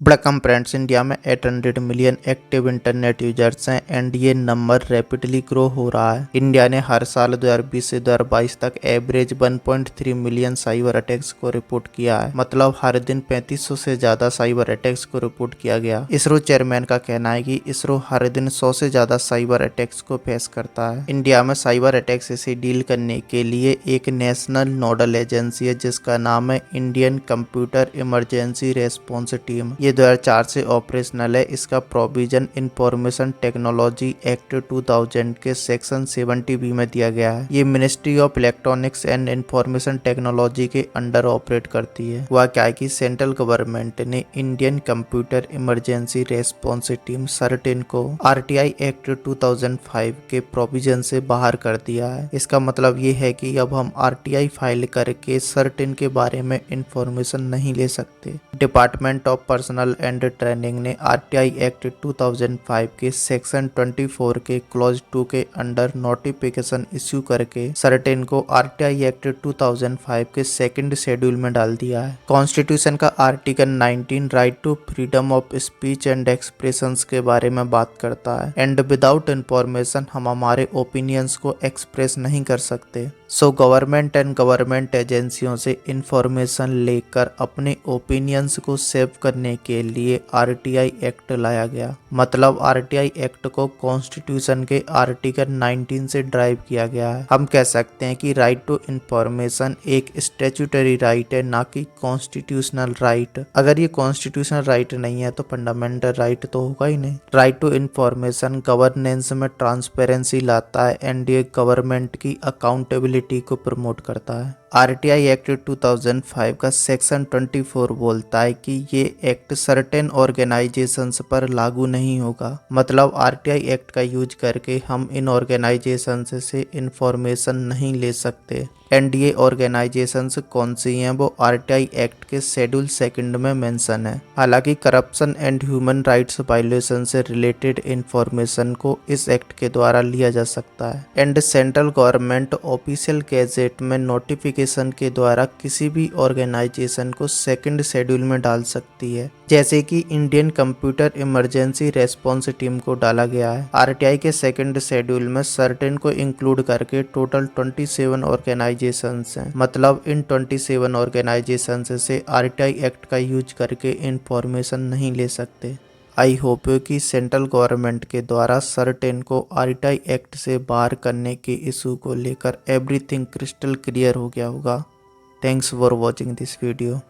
ब्लैकम friends, India में 800 million active internet users हैं and ये नंबर रैपिडली ग्रो हो रहा है। इंडिया ने हर साल 2020 से 2022 तक एवरेज 1.3 मिलियन साइबर अटैक्स को रिपोर्ट किया है। मतलब हर दिन 3500 से ज्यादा साइबर अटैक्स को रिपोर्ट किया गया। इसरो चेयरमैन का कहना है कि इसरो हर दिन 100 से ज्यादा साइबर अटैक्स को फेस करता है। इंडिया में साइबर अटैक्स से डील करने के लिए एक नेशनल नोडल एजेंसी है जिसका नाम है Indian computer emergency response team. ये 2004 से ऑपरेशनल है। इसका प्रोविजन इंफॉर्मेशन टेक्नोलॉजी एक्ट 2000 के सेक्शन 70B में दिया गया है। ये ministry of electronics and information technology के अंडर ऑपरेट करती है। वह क्या है कि सेंट्रल गवर्नमेंट ने Indian computer emergency response team certain को आरटीआई एक्ट 2005 के प्रोविजन से बाहर कर दिया है। इसका मतलब ये है कि अब हम आरटीआई फाइल करके सर्टेन के बारे में इंफॉर्मेशन नहीं ले सकते। Department of personal and training ने आरटीआई एक्ट 2005 के सेक्शन 24 के क्लॉज 2 के अंडर नोटिफिकेशन इश्यू करके सर्टेन को आरटीआई एक्ट 2005 के सेकंड शेड्यूल में डाल दिया है। कॉन्स्टिट्यूशन का article 19 right to freedom of speech and expressions के बारे में बात करता है एंड विदाउट इंफॉर्मेशन हम हमारे ओपिनियंस को एक्सप्रेस नहीं कर सकते। सो गवर्नमेंट एंड गवर्नमेंट एजेंसियों से इंफॉर्मेशन लेकर अपने ओपिनियंस को सेव करने के लिए आरटीआई एक्ट लाया गया। मतलब आरटीआई एक्ट को कॉन्स्टिट्यूशन के आर्टिकल 19 से ड्राइव किया गया है। हम कह सकते हैं कि राइट टू इंफॉर्मेशन एक स्टैट्यूटरी राइट है, ना कि कॉन्स्टिट्यूशनल राइट। अगर ये कॉन्स्टिट्यूशनल राइट नहीं है तो फंडामेंटल राइट तो होगा ही नहीं। राइट टू इंफॉर्मेशन गवर्नेंस में ट्रांसपेरेंसी लाता है एंड ये गवर्नमेंट की अकाउंटेबिलिटी को प्रमोट करता है। आरटीआई एक्ट 2005 का सेक्शन 24 बोलता है कि ये एक्ट सर्टेन ऑर्गेनाइजेशंस पर लागू नहीं होगा। मतलब आरटीआई एक्ट का यूज करके हम इन ऑर्गेनाइजेशंस से इंफॉर्मेशन नहीं ले सकते। एंड ये ऑर्गेनाइजेशंस कौन सी हैं वो आरटीआई एक्ट के शेड्यूल 2 में मेंशन है। हालांकि corruption and human rights violation से रिलेटेड इंफॉर्मेशन को इस एक्ट के द्वारा लिया जा सकता है। And central government official gazette में नोटिफिकेशन के द्वारा किसी भी ऑर्गेनाइजेशन को सेकंड शेड्यूल में डाल सकती है, जैसे कि Indian computer emergency response team को डाला गया है। आरटीआई के सेकंड शेड्यूल में सर्टेन को इंक्लूड करके टोटल 27 ऑर्गेनाइजेशंस हैं। मतलब इन 27 ऑर्गेनाइजेशंस से आरटीआई एक्ट का यूज करके इंफॉर्मेशन नहीं ले सकते। आई होप कि सेंट्रल गवर्नमेंट के द्वारा सर्टेन को आरटीआई एक्ट से बाहर करने के इशू को लेकर एवरीथिंग क्रिस्टल क्लियर हो गया होगा। Thanks for watching this video.